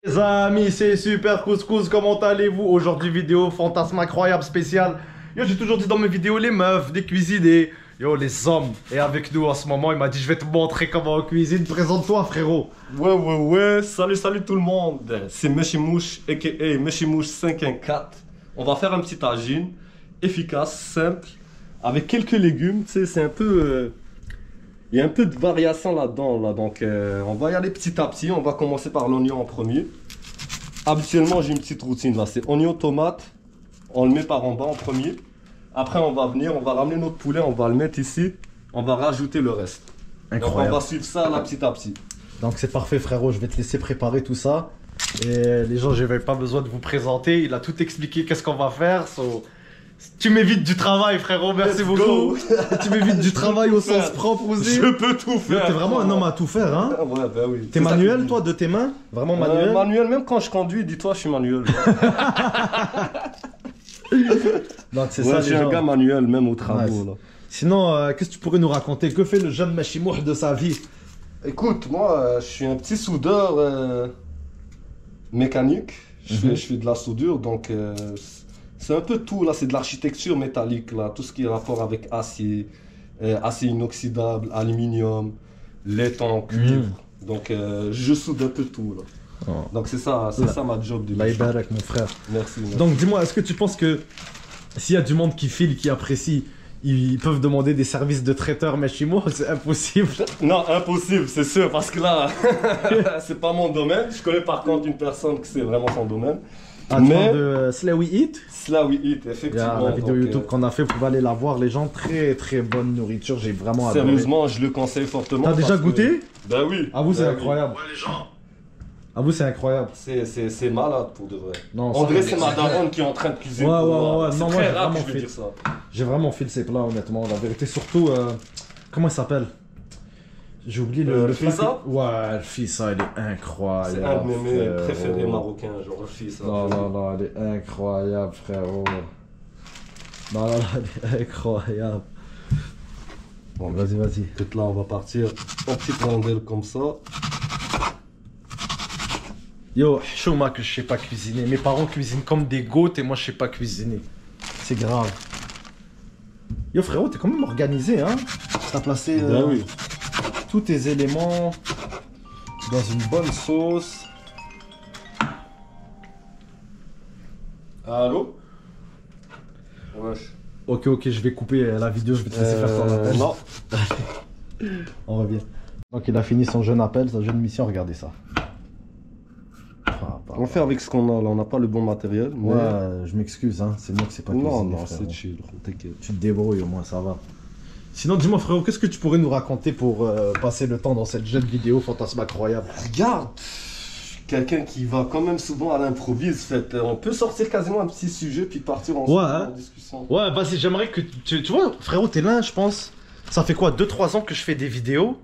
Les amis, c'est Super Couscous, comment allez-vous? Aujourd'hui, vidéo fantasme incroyable spéciale. Yo, j'ai toujours dit dans mes vidéos, les meufs, des cuisiniers. Yo, les hommes. Et avec nous en ce moment, il m'a dit, je vais te montrer comment on cuisine. Présente-toi, frérot. Ouais. Salut tout le monde. C'est Meshimouche, a.k.a. Meshimouche 514. On va faire un petit tagine efficace, simple, avec quelques légumes. Tu sais, c'est un peu... Il y a un peu de variation là-dedans, là. Donc, on va y aller petit à petit. On va commencer par l'oignon en premier. Habituellement, j'ai une petite routine là. C'est oignon, tomate. On le met par en bas en premier. Après, on va venir, on va ramener notre poulet, on va le mettre ici. On va rajouter le reste. Incroyable. Donc, on va suivre ça là, petit à petit. Donc, c'est parfait, frérot. Je vais te laisser préparer tout ça. Et les gens, je n'avais pas besoin de vous présenter. Il a tout expliqué, qu'est-ce qu'on va faire. Tu m'évites du travail, frérot, merci Let's beaucoup. go. Tu m'évites du travail au sens propre aussi. Je peux tout faire. T'es vraiment un homme à tout faire, hein? Ouais, bah oui. T'es manuel, toi, de tes mains? Vraiment manuel? Manuel, même quand je conduis, dis-toi, je suis manuel. Donc, c'est Ouais, ça, je suis les un gens. gars manuel, même aux travaux. Nice. Là. Sinon, qu'est-ce que tu pourrais nous raconter? Que fait le jeune Meshimouch de sa vie? Écoute, moi, je suis un petit soudeur mécanique. Je fais de la soudure, donc c'est un peu tout. Là, c'est de l'architecture métallique, là, tout ce qui est rapport avec acier, acier inoxydable, aluminium, laiton, cuivre. Donc, je soude un peu tout. Là. Oh. Donc, c'est ça ma job de Là, vie. avec mon frère. Merci. Donc, dis-moi, est-ce que tu penses que s'il y a du monde qui file, qui apprécie, ils peuvent demander des services de traiteur Meshimouch? C'est impossible. Non, impossible, c'est sûr, parce que là, c'est pas mon domaine. Je connais par contre une personne que c'est vraiment son domaine. Ah, tu parles de Slawy Eat? Slawy Eat, Il y a effectivement. la vidéo donc, YouTube qu'on a fait, vous pouvez aller la voir, les gens. Très très bonne nourriture, j'ai vraiment adoré. Sérieusement, je le conseille fortement. T'as déjà parce que- goûté? Ben oui. À vous, c'est ben oui. incroyable. Ouais, les gens. À vous, c'est incroyable. C'est malade pour de vrai. Non, En vrai, ça- c'est ma daronne qui est en train de cuisiner. Ouais, pour ouais, moi. ouais, C'est non, moi, très j'ai rare que vraiment je vais fait. dire ça. J'ai vraiment fait ces plats, honnêtement. La vérité, surtout, comment il s'appelle? J'ai oublié Le plat fissa? que- Ouais, le fissa, il est incroyable. C'est un de mes frérot. préférés marocains, genre le fils. Non, il est incroyable, frérot. Non, il est incroyable. Bon, Vas-y. peut-être là, on va partir en petite rondelle comme ça. Yo, chouma que je sais pas cuisiner. Mes parents cuisinent comme des goats et moi je sais pas cuisiner. C'est grave. Yo frérot, t'es quand même organisé, hein? T'as placé Ben oui. tous tes éléments dans une bonne sauce. Allô? Wesh. Ok, je vais couper la vidéo, je vais te laisser faire ton appel. Non. On revient. Donc il a fini son jeune appel, sa jeune mission, regardez ça. On fait avec ce qu'on a là, on n'a pas le bon matériel. Mais... Ouais, je m'excuse, hein. C'est moi qui sais pas cuisiner. non, frérot. c'est chill, t'inquiète. Tu te débrouilles au moins, ça va. Sinon, dis-moi frérot, qu'est-ce que tu pourrais nous raconter pour passer le temps dans cette jeune vidéo fantasme incroyable? Regarde, quelqu'un qui va quand même souvent à l'improviste. On peut sortir quasiment un petit sujet puis partir ensemble Ouais, hein. en discussion. Ouais, vas-y, j'aimerais que tu vois, frérot, t'es là, je pense. Ça fait quoi, 2-3 ans que je fais des vidéos,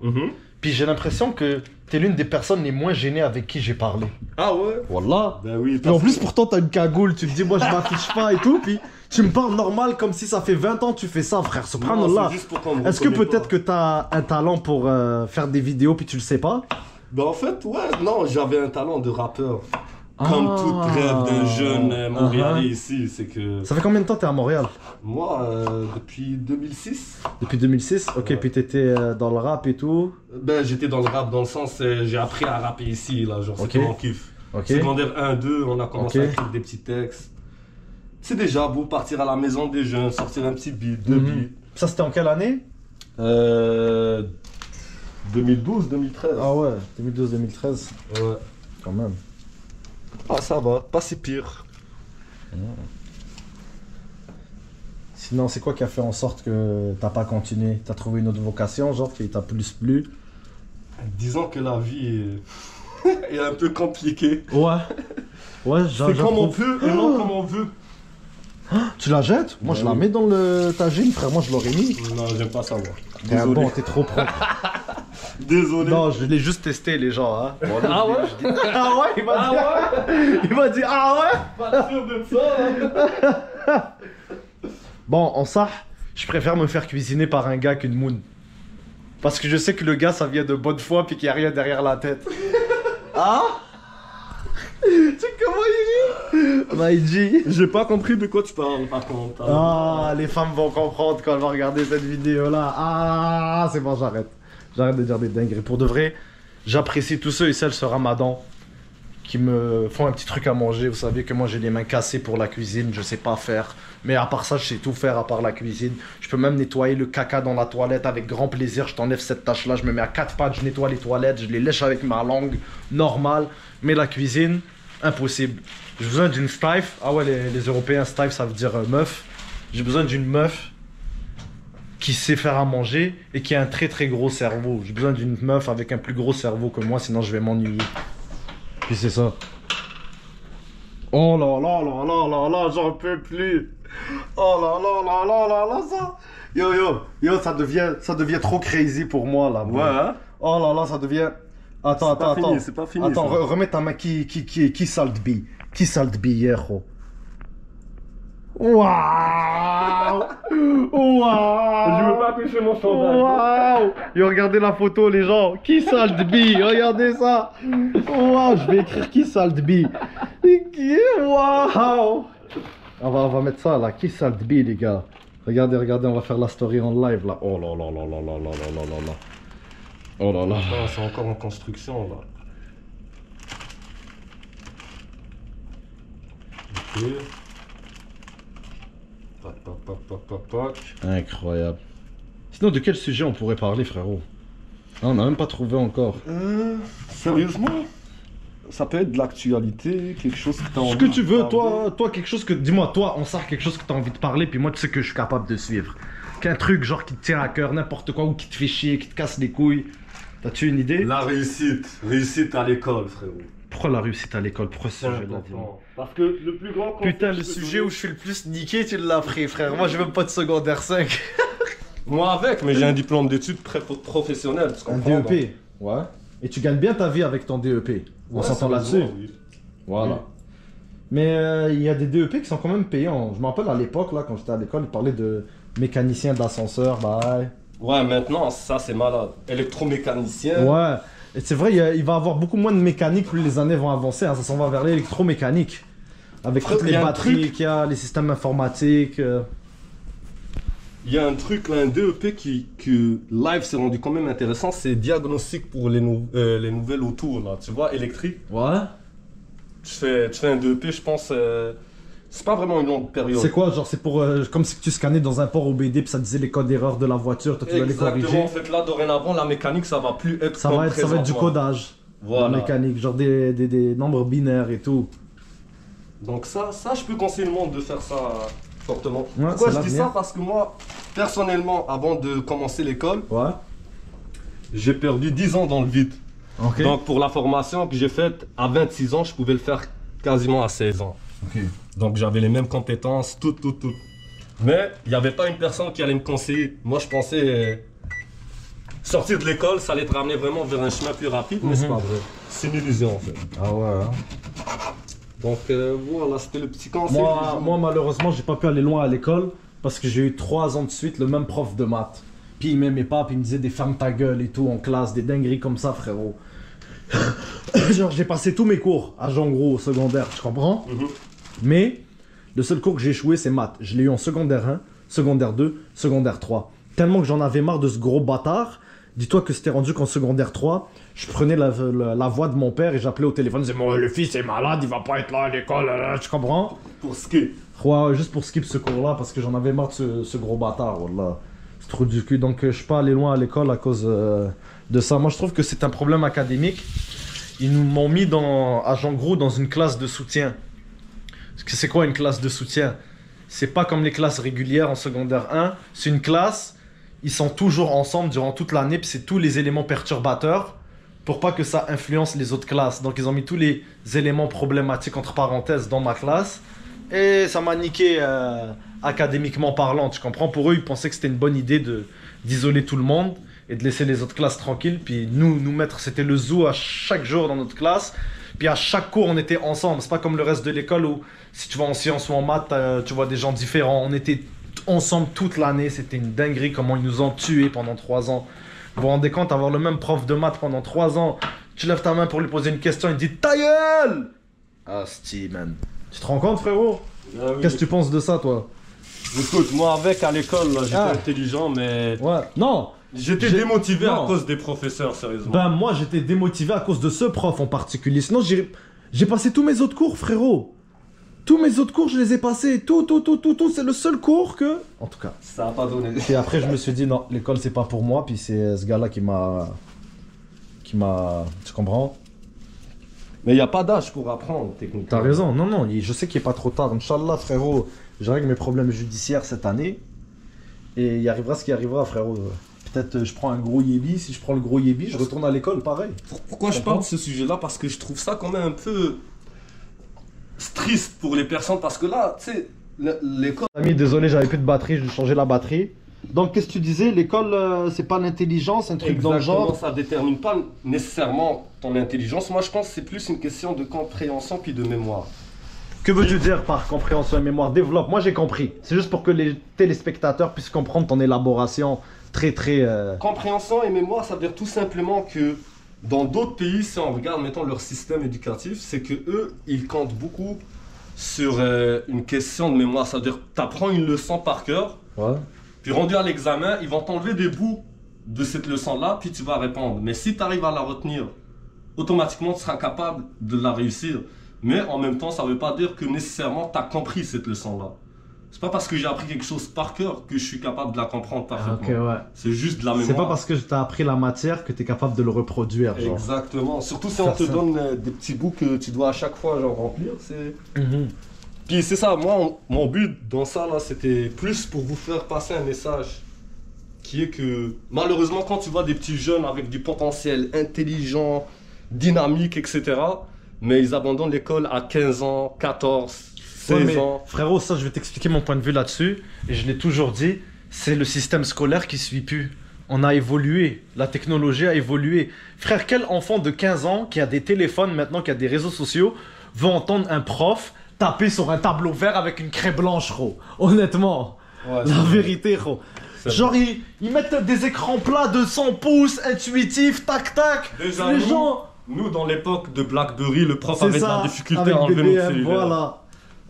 puis j'ai l'impression que t'es l'une des personnes les moins gênées avec qui j'ai parlé. Ah ouais? Wallah. Ben oui. Et en plus, pourtant, t'as une cagoule, tu te dis, moi, je m'affiche pas et tout, puis tu me parles normal comme si ça fait 20 ans que tu fais ça, frère. Subhanallah. Est-ce que peut-être que t'as un talent pour faire des vidéos, puis tu le sais pas? Ben en fait, ouais, non, j'avais un talent de rappeur. Comme tout rêve d'un jeune Montréalais ici, c'est que... Ça fait combien de temps que t'es à Montréal? Moi, depuis 2006. Depuis 2006? Ok, Ouais. puis t'étais dans le rap et tout. Ben j'étais dans le rap dans le sens, j'ai appris à rapper ici, là, genre Ok. c'était mon kiff. Ok. Secondaire 1-2, on a commencé Ok. à écrire des petits textes. C'est déjà beau partir à la maison des jeunes, sortir un petit beat, deux beats. Ça, c'était en quelle année? 2012, 2013. Ah ouais, 2012-2013, Ouais. quand même. Ah ça va, pas si pire. Sinon, c'est quoi qui a fait en sorte que t'as pas continué? T'as trouvé une autre vocation, genre, qui t'a plus plu? Disons que la vie est, est un peu compliquée. Ouais. Ouais, C'est comme on peut et non comme on veut. Tu la jettes? Moi, je la mets dans le tagine, frère. Moi, je l'aurais mis. Non, j'aime pas ça, moi. T'es un Désolé. bon, t'es trop propre. Désolé. Non, je l'ai juste testé, les gens, hein. Ah ouais? Ah ouais, il m'a dit. Il m'a dit, ah ouais? Pas sûr de ça. Hein. Bon, en ça, je préfère me faire cuisiner par un gars qu'une moune. Parce que je sais que le gars, ça vient de bonne foi puis qu'il n'y a rien derrière la tête. Ah? comment il dit? Bah, il dit. J'ai pas compris de quoi tu parles par contre. Ah, les femmes vont comprendre quand elles vont regarder cette vidéo-là. Ah, c'est bon, j'arrête. J'arrête de dire des dingueries. Pour de vrai, j'apprécie tous ceux et celles ce ramadan qui me font un petit truc à manger. Vous savez que moi j'ai les mains cassées pour la cuisine, je sais pas faire. Mais à part ça, je sais tout faire à part la cuisine. Je peux même nettoyer le caca dans la toilette avec grand plaisir. Je t'enlève cette tâche-là, je me mets à 4 pattes, je nettoie les toilettes, je les lèche avec ma langue, normal. Mais la cuisine, impossible. J'ai besoin d'une stife. Ah ouais, les Européens, stife, ça veut dire meuf. J'ai besoin d'une meuf qui sait faire à manger et qui a un très très gros cerveau. J'ai besoin d'une meuf avec un plus gros cerveau que moi, sinon je vais m'ennuyer. Puis c'est ça. Oh là là là là là là, j'en peux plus. Oh là là là là là là, ça. Yo, ça devient trop crazy pour moi là. Ouais, hein? Oh là là, ça devient. Attends. C'est pas fini. Attends, remets ta main qui salt bi. Qui salt bi hier, oh. Waouh! Waouh! Je veux pas toucher mon chandail. Waouh! Yo, regardez la photo, les gens. Qui salt bi? Regardez ça. Waouh! Je vais écrire qui salt bi. Waouh! On va mettre ça là. Qui salt bi, les gars? Regardez, on va faire la story en live là. Oh là là là là là là là là là. Oh là là. Ah, c'est encore en construction là. Ok. Pac. Incroyable. Sinon, de quel sujet on pourrait parler, frérot? Ah, on n'a même pas trouvé encore. Sérieusement? Ça peut être de l'actualité, quelque chose que t'as envie Ce que tu de veux, parler. toi, quelque chose que. Dis-moi, toi, on sort quelque chose que t'as envie de parler, puis moi, tu sais que je suis capable de suivre. Qu'un truc, genre, qui te tient à cœur, n'importe quoi, ou qui te fait chier, qui te casse les couilles. T'as-tu une idée? La réussite à l'école, frérot. Pourquoi la réussite à l'école? Pourquoi ce sujet-là? Parce que le plus grand conseil Putain, que le je peux sujet donner- où je suis le plus niqué, tu l'as pris, frère. Moi, j'ai même pas de secondaire 5. Moi avec, mais j'ai un diplôme d'études professionnelles, tu Un comprends? DEP. Ouais. Et tu gagnes bien ta vie avec ton DEP. On Ouais, s'entend là-dessus. sérieusement, oui. Voilà. Oui. Mais il y a des DEP qui sont quand même payants. Je me rappelle à l'époque, là, quand j'étais à l'école, ils parlaient de mécanicien d'ascenseur, bah Ouais, maintenant, ça c'est malade. Électromécanicien. ouais. Et c'est vrai, il va y avoir beaucoup moins de mécanique plus les années vont avancer. Hein. Ça s'en va vers l'électromécanique. Avec Frère, toutes il y les a un batteries truc- qu'il y a, les systèmes informatiques. Il y a un truc, là, un DEP que Live s'est rendu quand même intéressant, c'est diagnostic pour les nouvelles autour, là. Tu vois, électrique. Ouais. Tu fais un DEP, je pense, c'est pas vraiment une longue période. C'est quoi, genre, c'est pour. Comme si tu scannais dans un port OBD, puis ça disait les codes d'erreur de la voiture, toi tu dois les Exactement, corriger. en fait, là, dorénavant, la mécanique, ça va plus être Ça comme va être du présentement. codage. Voilà. La mécanique, genre des nombres binaires et tout. Donc ça, je peux conseiller le monde de faire ça fortement. Ouais, Pourquoi c'est je dis l'avenir. ça? Parce que moi, personnellement, avant de commencer l'école, Ouais. j'ai perdu 10 ans dans le vide. Ok. Donc pour la formation que j'ai faite à 26 ans, je pouvais le faire quasiment à 16 ans. Ok. Donc j'avais les mêmes compétences, tout. Mais il n'y avait pas une personne qui allait me conseiller. Moi je pensais sortir de l'école, ça allait te ramener vraiment vers un chemin plus rapide, mais c'est pas vrai. C'est une illusion en fait. Ah ouais. Donc voilà, c'était le petit conseil. Moi, malheureusement, j'ai pas pu aller loin à l'école parce que j'ai eu 3 ans de suite le même prof de maths. Puis il m'aimait pas, puis il me disait des ferme ta gueule et tout en classe, des dingueries comme ça, frérot. Genre, j'ai passé tous mes cours à Jean Gros au secondaire, tu comprends? Mhm. Mais le seul cours que j'ai échoué, c'est maths. Je l'ai eu en secondaire 1, secondaire 2, secondaire 3. Tellement que j'en avais marre de ce gros bâtard. Dis-toi que c'était rendu qu'en secondaire 3, je prenais la voix de mon père et j'appelais au téléphone. Je disais, le fils est malade, il va pas être là à l'école, tu comprends? Pour skier. Ouais, juste pour skip ce cours-là parce que j'en avais marre de ce gros bâtard, wallah. C'est trop du cul. Donc je suis pas allé loin à l'école à cause de ça. Moi je trouve que c'est un problème académique. Ils nous m'ont mis à Jean Gros dans une classe de soutien. Parce que c'est quoi une classe de soutien? C'est pas comme les classes régulières en secondaire 1. C'est une classe, ils sont toujours ensemble durant toute l'année, puis c'est tous les éléments perturbateurs pour pas que ça influence les autres classes. Donc ils ont mis tous les éléments problématiques entre parenthèses dans ma classe. Et ça m'a niqué académiquement parlant, tu comprends? Pour eux, ils pensaient que c'était une bonne idée d'isoler tout le monde et de laisser les autres classes tranquilles. Puis nous mettre, c'était le zoo à chaque jour dans notre classe. Puis à chaque cours, on était ensemble. C'est pas comme le reste de l'école où si tu vas en sciences ou en maths, tu vois des gens différents. On était ensemble toute l'année. C'était une dinguerie comment ils nous ont tués pendant 3 ans. Vous vous rendez compte, avoir le même prof de maths pendant 3 ans, tu lèves ta main pour lui poser une question, il dit ta gueule! Ah Asti, man. Tu te rends compte, frérot? Ah oui. Qu'est-ce que tu penses de ça, toi? Écoute, moi avec à l'école, là, j'étais Ah. intelligent, mais Ouais. Non. j'étais démotivé à Non. cause des professeurs, sérieusement. Ben, moi, j'étais démotivé à cause de ce prof en particulier. Sinon, j'ai passé tous mes autres cours, frérot. Tous mes autres cours, je les ai passés. Tout. C'est le seul cours que... En tout cas. Ça a pas donné. Et après, je me suis dit, non, l'école, c'est pas pour moi. Puis c'est ce gars-là qui m'a... Tu comprends? Mais il n'y a pas d'âge pour apprendre, techniquement. T'as raison. Non, je sais qu'il est pas trop tard. Inch'Allah, frérot. Je règle mes problèmes judiciaires cette année. Et il arrivera ce qui arrivera, frérot. Peut-être je prends un gros yébi. Si je prends le gros yébi, je retourne à l'école, pareil. Pourquoi je parle de ce sujet-là? Parce que je trouve ça quand même un peu triste pour les personnes. Parce que là, tu sais, l'école... Ami, désolé, j'avais plus de batterie. Je vais changer la batterie. Donc, qu'est-ce que tu disais? L'école, c'est pas l'intelligence, un truc dans le genre. ça détermine pas nécessairement ton intelligence. Moi, je pense que c'est plus une question de compréhension puis de mémoire. Que veux-tu dire par compréhension et mémoire? Développe. Moi, j'ai compris. C'est juste pour que les téléspectateurs puissent comprendre ton élaboration très. Compréhension et mémoire, ça veut dire tout simplement que dans d'autres pays, si on regarde, mettons, leur système éducatif, c'est que eux, ils comptent beaucoup sur une question de mémoire. Ça veut dire que tu apprends une leçon par cœur, Ouais. puis rendu à l'examen, ils vont t'enlever des bouts de cette leçon-là, puis tu vas répondre. Mais si tu arrives à la retenir, automatiquement, tu seras capable de la réussir. Mais en même temps, ça ne veut pas dire que nécessairement tu as compris cette leçon-là. C'est pas parce que j'ai appris quelque chose par cœur que je suis capable de la comprendre parfaitement. Ok, ouais. C'est juste de la mémoire. C'est pas parce que t'as appris la matière que t'es capable de le reproduire, genre. Exactement. Surtout si Faire on te ça. donne des petits bouts que tu dois à chaque fois genre, remplir. Mhm. Puis c'est ça, moi, mon but dans ça, là, c'était plus pour vous faire passer un message qui est que malheureusement, quand tu vois des petits jeunes avec du potentiel intelligent, dynamique, etc., mais ils abandonnent l'école à 15 ans, 14, 16 Ouais, mais, ans. frérot, ça, je vais t'expliquer mon point de vue là-dessus. Et je l'ai toujours dit, c'est le système scolaire qui suit plus. On a évolué, la technologie a évolué. Frère, quel enfant de 15 ans qui a des téléphones maintenant, qui a des réseaux sociaux, veut entendre un prof taper sur un tableau vert avec une craie blanche, gros? Honnêtement, Ouais, la vérité, gros. c'est Genre, ils mettent des écrans plats de 100 pouces, intuitifs, tac tac. Déjà, Les nous, gens, nous, dans l'époque de BlackBerry, le prof c'est avait de ça, la difficulté avec à enlever notre BBM, cellulaire. voilà.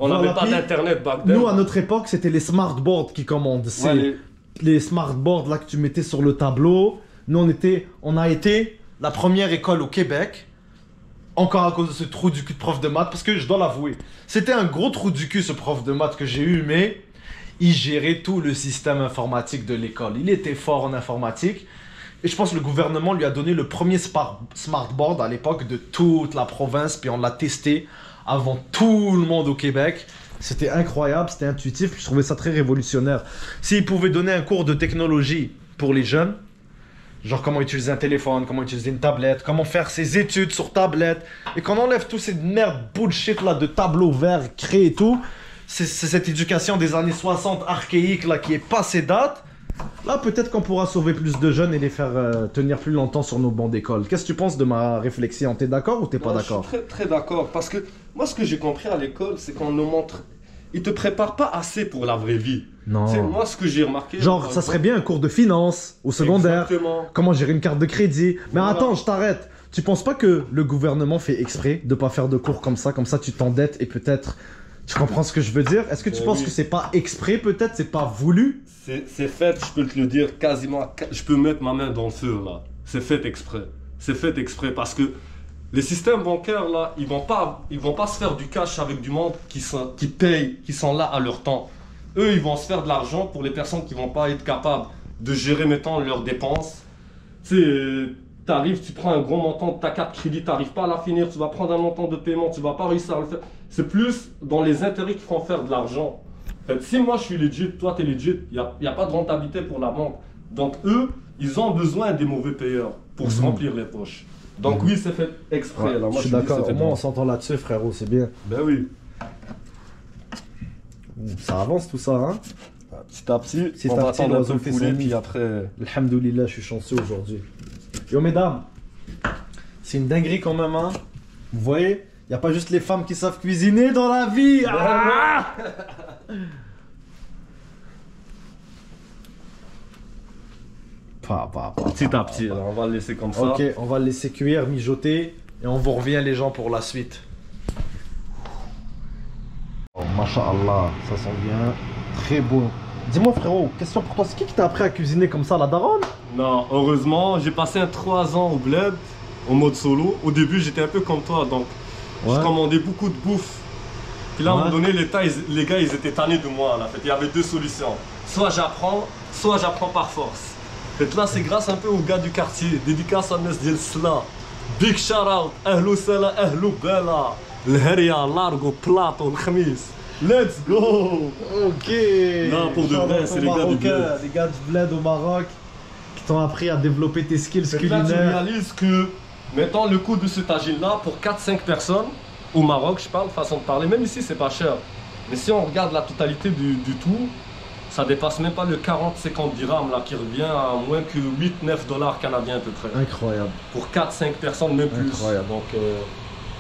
On n'avait Voilà, pas puis, d'internet back then. Nous, à notre époque, c'était les smartboards qui commandent. C'est Ouais, les smartboards là que tu mettais sur le tableau. Nous, on a été la première école au Québec, encore à cause de ce trou du cul de prof de maths, parce que je dois l'avouer, c'était un gros trou du cul ce prof de maths que j'ai eu, mais il gérait tout le système informatique de l'école. Il était fort en informatique. Et je pense que le gouvernement lui a donné le premier smartboard à l'époque de toute la province, puis on l'a testé avant tout le monde au Québec. C'était incroyable, c'était intuitif, puis je trouvais ça très révolutionnaire. S'il pouvait donner un cours de technologie pour les jeunes, genre comment utiliser un téléphone, comment utiliser une tablette, comment faire ses études sur tablette, et qu'on enlève tous ces merdes bullshit là de tableaux verts, créés et tout, c'est cette éducation des années 60 archaïque là qui est passée date. Là, peut-être qu'on pourra sauver plus de jeunes et les faire tenir plus longtemps sur nos bancs d'école. Qu'est-ce que tu penses de ma réflexion? T'es d'accord ou t'es pas Non, d'accord? Je suis très, très d'accord. Parce que moi, ce que j'ai compris à l'école, c'est qu'on nous montre. Ils te préparent pas assez pour la vraie vie. Non. C'est moi ce que j'ai remarqué. Genre, ça serait bien un cours de finance au secondaire. Exactement. Comment gérer une carte de crédit. Mais Voilà. attends, je t'arrête. Tu penses pas que le gouvernement fait exprès de pas faire de cours comme ça tu t'endettes et peut-être... Tu comprends ce que je veux dire? Est-ce que tu penses Oui. que c'est pas exprès peut-être? C'est pas voulu? C'est fait, je peux te le dire quasiment. Je peux mettre ma main dans le feu là. C'est fait exprès. C'est fait exprès parce que les systèmes bancaires là, ils vont pas se faire du cash avec du monde qui payent, qui sont là à leur temps. Eux, ils vont se faire de l'argent pour les personnes qui vont pas être capables de gérer, mettons, leurs dépenses. Tu sais, t'arrives, tu prends un gros montant de ta carte crédit, t'arrives pas à la finir, tu vas prendre un montant de paiement, tu vas pas réussir à le faire. C'est plus dans les intérêts qui font faire de l'argent. En fait, si moi je suis legit, toi t'es legit, il n'y a pas de rentabilité pour la banque. Donc eux, ils ont besoin des mauvais payeurs pour se remplir les poches. Donc oui, c'est fait exprès. Ouais, là. Moi, je suis dis, d'accord. c'est fait Au moins, on exprès. s'entend là-dessus, frérot. C'est bien. Ben oui. Ça avance tout ça, hein? Petit à petit, Petit on à va petit, attendre un l'oiseau peu fait couler, son nid. puis après... Alhamdoulilah, je suis chanceux aujourd'hui. Yo, mesdames, c'est une dinguerie quand même, hein? Vous voyez? Y a pas juste les femmes qui savent cuisiner dans la vie! Ah! Petit à petit, là, on va le laisser comme ça. Ok, on va le laisser cuire, mijoter, et on vous revient les gens pour la suite. Masha'Allah, ça sent bien. Très beau. Dis-moi frérot, question pour toi, c'est qui t'a appris à cuisiner comme ça, la daronne? Non, heureusement, j'ai passé 3 ans au bled, en mode solo. Au début, j'étais un peu comme toi, donc je commandais beaucoup de bouffe. Puis là, à un moment donné, les gars, ils étaient tannés de moi. Là. En fait, il y avait 2 solutions. Soit j'apprends par force. En fait, là, c'est grâce un peu aux gars du quartier. Dédicace à Nes Diel Sla. Big shout out, Ahlou Sala, Ahlou Bella. الهريا لارغو بلاطو الخميس let's go. Ok. Non, pour de vrai, c'est les gars du bled. Les gars du bled au Maroc qui t'ont appris à développer tes skills culinaires. Là, tu réalises que, mettons le coût de ce tagine-là pour 4-5 personnes, au Maroc, je parle, façon de parler, même ici, c'est pas cher. Mais si on regarde la totalité du tout, ça dépasse même pas le 40-50 dirhams, là, qui revient à moins que 8-9 dollars canadiens à peu près. Incroyable. Pour 4-5 personnes, même plus. Incroyable.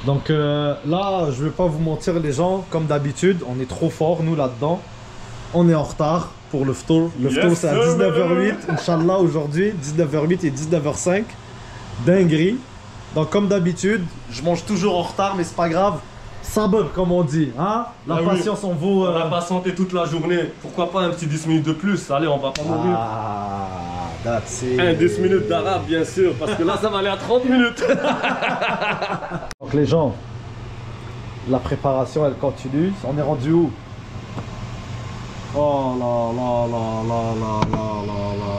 Donc là, je vais pas vous mentir les gens, comme d'habitude, on est trop fort nous là-dedans. On est en retard pour le ftour. Le ftour c'est à 19h08, Inch'Allah aujourd'hui, 19h08 et 19h05. Dinguerie. Donc comme d'habitude, je mange toujours en retard, mais c'est pas grave. Sabr comme on dit, hein. La patience on vaut... On a patienté toute la journée, pourquoi pas un petit 10 minutes de plus, allez on va pas mourir. Ah, that's it. Un 10 minutes d'arabe bien sûr, parce que là ça va aller à 30 minutes. Donc les gens, la préparation elle continue, on est rendu où? Oh là là là là là là là là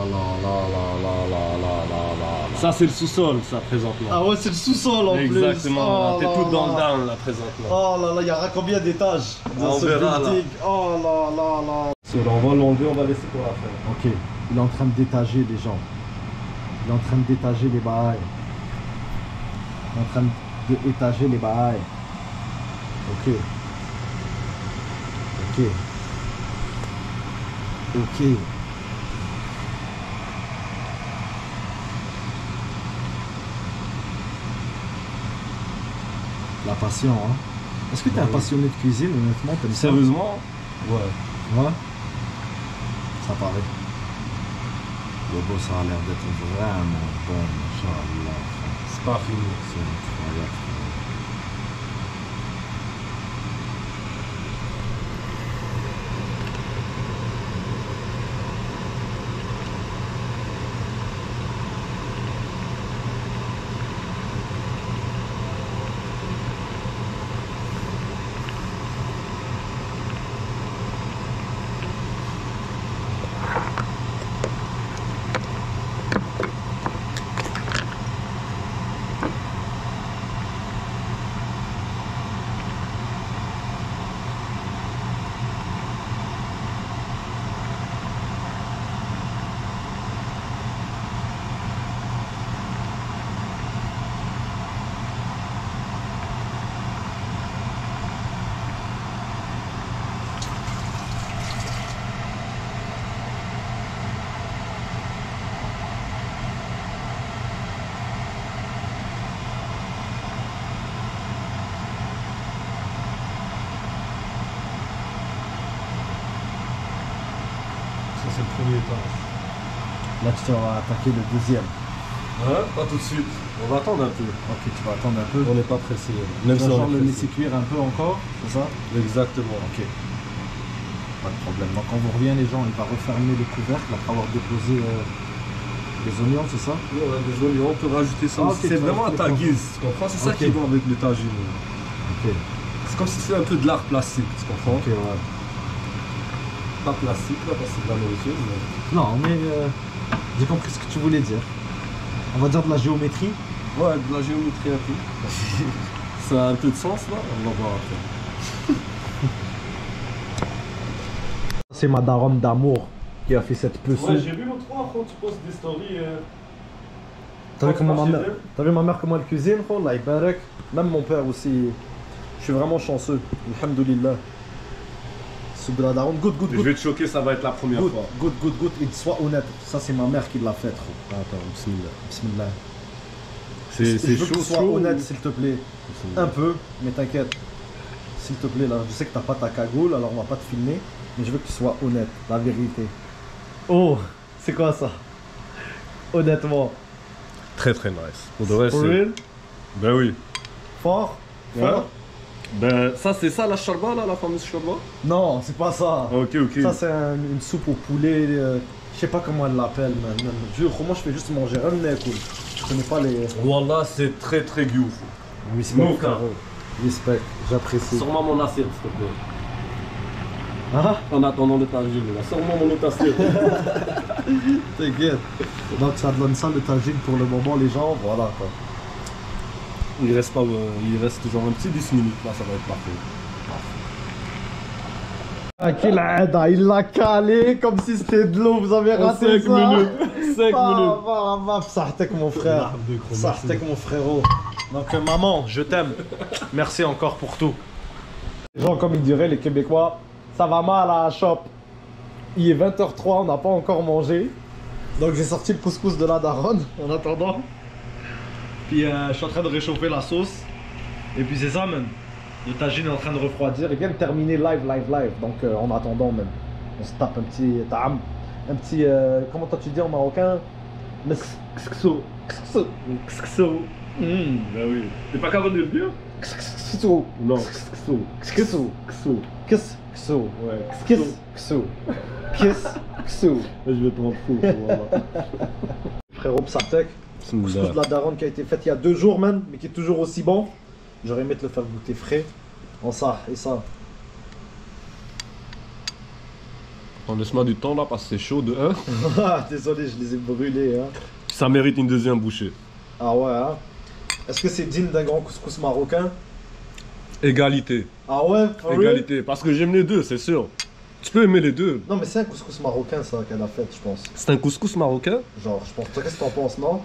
là là là là. Ça c'est le sous-sol ça présentement. Ah ouais c'est le sous-sol en plus. Exactement, t'es tout dans le down là présentement. Oh là là, il y aura combien d'étages dans ce building? Oh là là là. On va l'enlever, on va laisser pour la fin. Ok, il est en train de détager les gens. Il est en train de détager les bails. Il est en train d'étager les bails. Ok. Ok. Ok. La passion, hein. Est-ce que tu es un passionné de cuisine, honnêtement? Sérieusement? Ouais. Ouais. Ça paraît. Le beau, ça a l'air d'être vraiment bon, Inch'Allah. C'est pas fini. C'est incroyable. C'est le premier étage. Là, tu vas attaquer le deuxième. Ouais, pas tout de suite. On va attendre un peu. Ok, tu vas attendre un peu. On n'est pas pressé. Même si on le laisser cuire un peu encore, c'est ça? Exactement. Ok. Pas de problème. Donc, quand vous revient, les gens, il va refermer le couvercle après avoir déposé les oignons, c'est ça? Ouais, des oignons, on peut rajouter ça. Okay, c'est vraiment à ta guise, tu comprends? C'est ça qui va avec le tagine. Ok. C'est comme si c'était un peu de l'art plastique, tu comprends? Ok, ouais. Pas plastique là, parce que c'est de la nourriture. Mais... Non, mais j'ai compris ce que tu voulais dire. On va dire de la géométrie. Ouais, de la géométrie un peu. Ça a un peu de sens là, on va voir après. C'est ma daronne d'amour qui a fait cette peçon. Ouais, j'ai vu l'autre fois quand tu postes des stories. T'as vu comment ma mère comment elle cuisine? Allah barak. Même mon père aussi. Je suis vraiment chanceux. Alhamdulillah. Goûte. Je vais te choquer, ça va être la première fois. Goûte. Et sois honnête. Ça, c'est ma mère qui l'a fait, trop. Attends, bismillah. C'est chaud. Je veux que tu sois honnête, s'il te plaît. Un peu, mais t'inquiète. S'il te plaît, là, je sais que t'as pas ta cagoule, alors on va pas te filmer. Mais je veux que tu sois honnête, la vérité. Oh, c'est quoi ça? Honnêtement. Très nice. Pour de vrai, For real? Ben oui. Fort? Ouais. Ben, ça, c'est ça la sharba, là, la fameuse sharba? Non, c'est pas ça. Ok, ok. Ça, c'est une soupe au poulet. Je sais pas comment elle l'appelle, man. Moi, je fais juste manger un cool. Je connais pas les. Wallah, c'est très très goût. Respect, Mon frérot. Respect, j'apprécie. Sors-moi mon assiette, s'il te plaît. Ah, En attendant le tagine, là. Sors-moi mon autre assiette. t'inquiète. Donc, ça donne ça le tagine pour le moment, les gens. Voilà, quoi. Il reste pas, il reste genre un petit 10 minutes, là, ça va être parfait. Ah, quel aida, il l'a calé comme si c'était de l'eau, vous avez raté 5 ça. minutes. 5 minutes. Sahtek mon frère. Sahtek mon frérot. Donc maman, je t'aime. Merci encore pour tout. Les gens, comme ils diraient les Québécois, ça va mal à la shop. Il est 20h03, on n'a pas encore mangé. Donc j'ai sorti le couscous de la daronne en attendant. Puis je suis en train de réchauffer la sauce. Et puis c'est ça même. Le tagine est en train de refroidir. Il vient de terminer live. Donc en attendant même, on se tape un petit ta'am. Un petit, comment tu dis en marocain? Kskso. Kskso. Bah oui. T'es pas capable de le dire? Kskso. Non. Kskso. Kskso. Kso. Kskso. Ouais. Kskso. Kskso. Je vais te rendre fou. Voilà. Frérot Psartek. Couscous de la daronne qui a été faite il y a 2 jours, man, mais qui est toujours aussi bon. J'aurais aimé te le faire goûter frais. En ça et ça. On laisse-moi du temps là parce que c'est chaud de 1. Ah, désolé, je les ai brûlés. Hein. Ça mérite une deuxième bouchée. Ah ouais, hein. Est-ce que c'est digne d'un grand couscous marocain? Égalité. Ah ouais, for real? Égalité. Parce que j'aime les deux, c'est sûr. Tu peux aimer les deux. Non, mais c'est un couscous marocain, ça, qu'elle a fait, je pense. C'est un couscous marocain? Genre, je pense. Toi, qu'est-ce que t'en penses, non?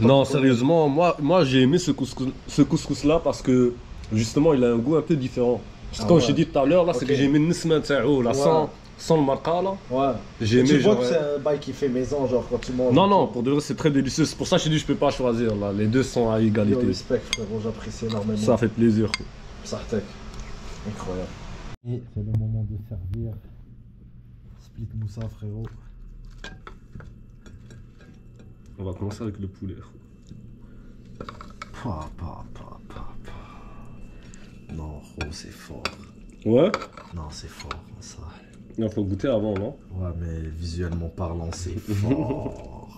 Non, sérieusement, moi j'ai aimé ce couscous là parce que justement il a un goût un peu différent. Ah Comme ouais. je t'ai dit tout à l'heure, là c'est Ok. que j'ai aimé le nisma taou, là, Ouais. sans le marca là. Ouais. J'ai aimé Tu vois genre. que c'est un bail qui fait maison, genre, quand tu manges. Non, non, pour de vrai c'est très délicieux. C'est pour ça que je t'ai dit je peux pas choisir là. Les deux sont à Yo, égalité. respect, frérot, j'apprécie énormément. Ça fait plaisir. Sartek. Incroyable. Et c'est le moment de servir. Split moussa, frérot. On va commencer avec le poulet. Pa. Non, oh, c'est fort. Ouais? Non, c'est fort, ça. Il faut goûter avant, non? Ouais, mais visuellement parlant, c'est fort.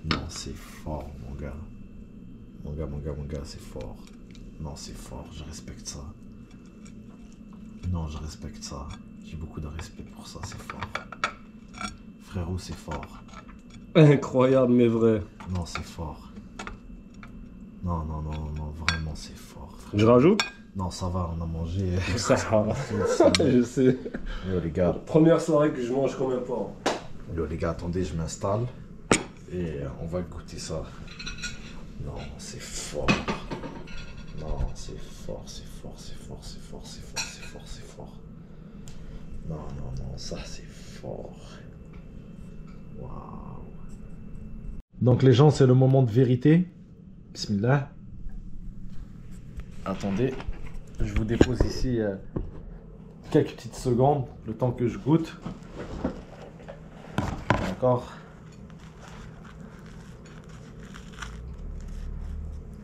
Non, c'est fort, mon gars. Mon gars, c'est fort. Non, c'est fort, je respecte ça. Non, je respecte ça. J'ai beaucoup de respect pour ça, c'est fort. Frérot, c'est fort. Incroyable mais vrai. Non, c'est fort. Non, vraiment, c'est fort. Je rajoute? Non, ça va, on a mangé. Ça, je sais. Yo, les gars. Première soirée que je mange comme un porc. Yo, les gars, attendez, je m'installe. Et on va goûter ça. Non, c'est fort. Non, c'est fort. Non, ça c'est fort. Waouh. Donc les gens, c'est le moment de vérité. Bismillah. Attendez, je vous dépose ici quelques petites secondes, le temps que je goûte. D'accord.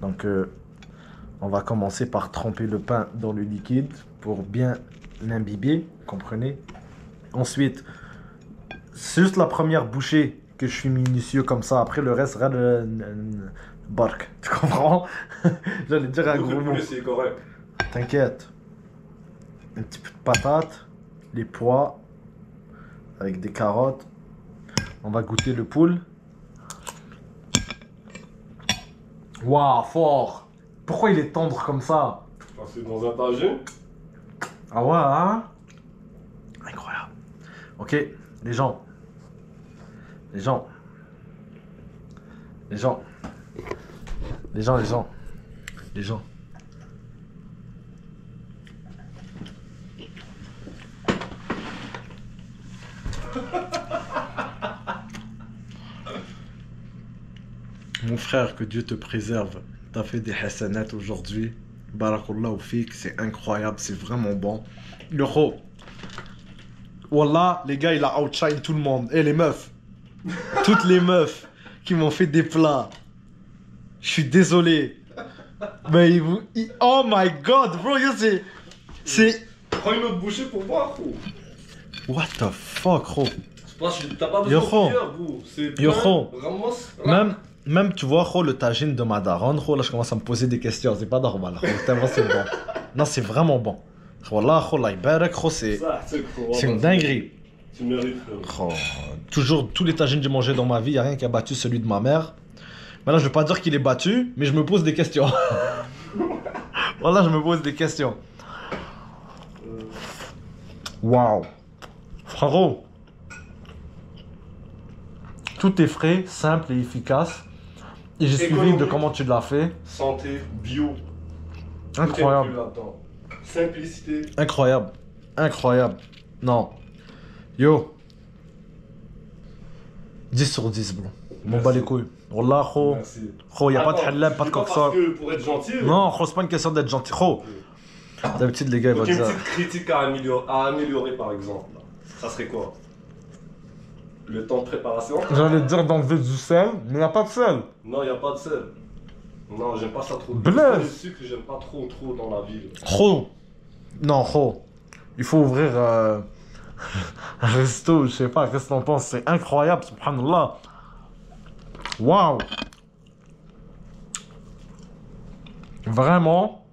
Donc on va commencer par tremper le pain dans le liquide pour bien l'imbiber, comprenez. Ensuite, c'est juste la première bouchée que je suis minutieux comme ça. Après le reste, bark. Tu comprends? J'allais dire un gros mot. C'est correct. T'inquiète. Un petit peu de patates, les pois, avec des carottes. On va goûter le poule. Waouh, fort. Pourquoi il est tendre comme ça? Parce que dans un tagine. Ah ouais, hein? Incroyable. Ok, les gens. Mon frère, que Dieu te préserve. T'as fait des hasanats aujourd'hui. Barakallahu fik, c'est incroyable, c'est vraiment bon. Le kho. Wallah, les gars, il a outshine tout le monde. Et les meufs. Toutes les meufs qui m'ont fait des plats. Je suis désolé. Mais oh my god, bro, yo, c'est. Prends une autre bouchée pour boire, gros. What the fuck, gros. T'as pas besoin Yo, de gros. cuillère, gros. C'est Yo, plein, gros. ramasse. Même, tu vois, gros, le tagine de ma daronne, gros, là, je commence à me poser des questions. C'est pas normal, gros. Tellement c'est bon. Non, c'est vraiment bon. Wallah, gros, là, gros, c'est une dinguerie. Tu mérites, frérot. Oh, toujours, tous les tagines que j'ai mangés dans ma vie, y a rien qui a battu celui de ma mère. Maintenant, je vais pas dire qu'il est battu, mais je me pose des questions. Voilà, je me pose des questions. Waouh. Frérot. Tout est frais, simple et efficace. Et j'ai suivi Économique. de comment tu l'as fait. Santé, bio. Incroyable. Tout est inclus là-dedans. Simplicité. Incroyable. Incroyable. Non. Yo. 10 sur 10, bro. M'en Merci. bats les couilles. Wallah, gros. Merci. Gros, y a pas de Attends, halal, pas de c'est parce coxon. que pour être gentil. Non, gros, c'est pas une question d'être gentil. Gros. D'habitude, les gars, ils vont Donc une dire. petite critique à améliorer par exemple. Là. Ça serait quoi? Le temps de préparation? J'allais te dire d'enlever du sel, mais y a pas de sel. Non, il n'y a pas de sel. Non, j'aime pas ça trop. Blaise. Le sucre, j'aime pas trop dans la ville. Gros. Non, gros. Il faut ouvrir un resto, je sais pas, qu'est-ce que t'en penses? C'est incroyable, subhanallah. Waouh. Vraiment.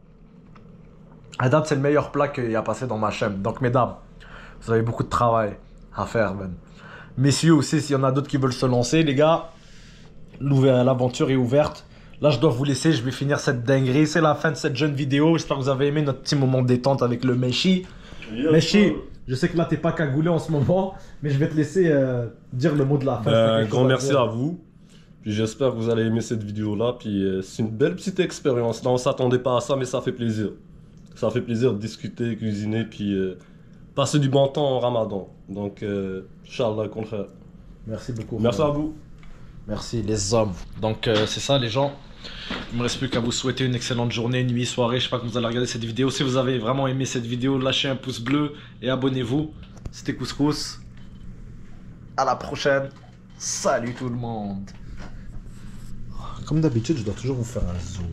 À date, c'est le meilleur plat qu'il y a passé dans ma chaîne. Donc, mesdames, vous avez beaucoup de travail à faire, ben. Messieurs aussi, s'il y en a d'autres qui veulent se lancer, les gars, l'aventure est ouverte. Là, je dois vous laisser, je vais finir cette dinguerie. C'est la fin de cette jeune vidéo. J'espère que vous avez aimé notre petit moment de détente avec le Meshi. Meshi, je sais que là, t'es pas cagoulé en ce moment, mais je vais te laisser dire le mot de la fin. Un grand merci à vous. Puis j'espère que vous allez aimer cette vidéo-là. Puis c'est une belle petite expérience. Là, on s'attendait pas à ça, mais ça fait plaisir. Ça fait plaisir de discuter, cuisiner, puis passer du bon temps en Ramadan. Donc, Inch'Allah, contraire. Merci beaucoup. Merci à vous. Merci les hommes. Donc c'est ça les gens. Il me reste plus qu'à vous souhaiter une excellente journée, nuit, soirée. Je sais pas quand vous allez regarder cette vidéo. Si vous avez vraiment aimé cette vidéo, lâchez un pouce bleu et abonnez-vous. C'était Couscous. À la prochaine. Salut tout le monde. Comme d'habitude, je dois toujours vous faire un zoom.